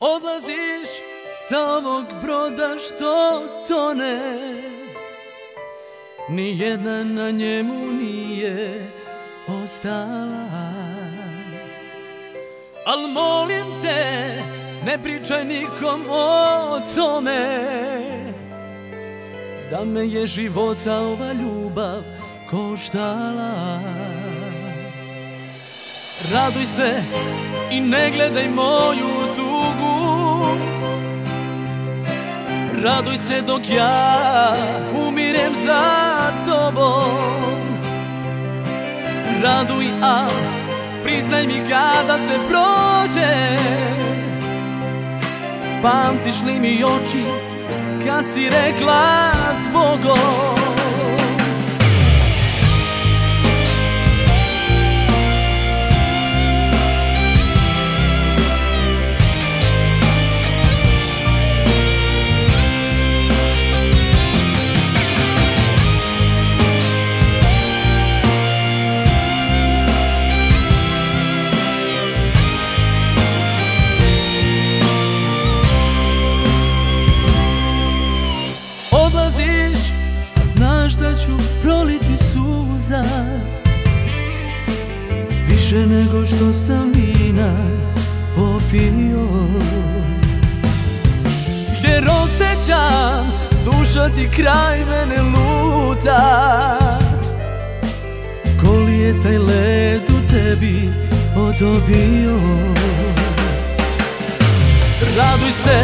Odlaziš sa ovog broda što tone, nijedna na njemu nije ostala. Al molim te, ne pričaj nikom o tome, da me je života ova ljubav koštala. Raduj se i ne gledaj moju tugu, raduj se dok ja umirem za tobom. Raduj, a priznaj mi kada sve prođe, pamtiš li mi oči kad si rekla zbogom. Odlaziš, a znaš da ću proliti suza, više nego što sam vina popio, jer osjećam duša ti kraj mene luta. Ko li je taj led u tebi odobio? Raduj se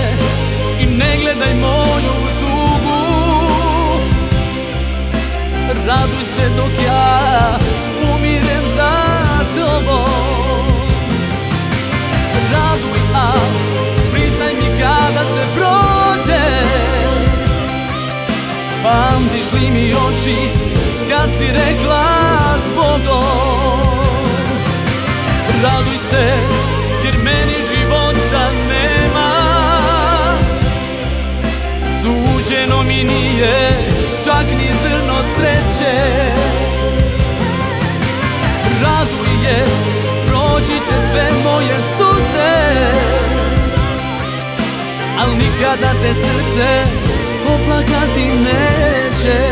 i ne gledaj moju tugu, raduj se dok ja umirem za tobom. Raduj, a priznaj mi kada sve prođe, pamtiš li mi oči kad si rekla zbogom. Raduj se jer meni života nema, suđeno mi nije čak ni zrno sreće. Raduj je, proći će sve moje suze, al nikada te srce oplakati neće.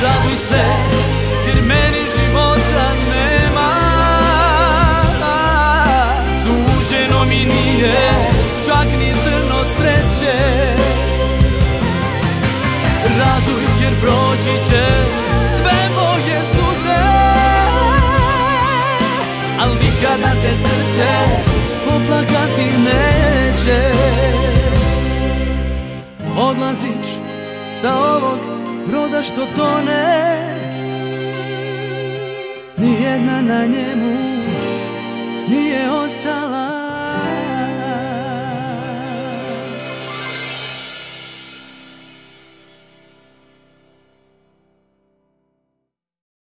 Raduj se, jer meni života nema, suđeno mi nije čak ni zrno sreće. Raduj jer proći će sve moje suze, al nikada te srce oplakati neće. Odlaziš sa ovog broda što tone, nijedna na njemu nije ostala.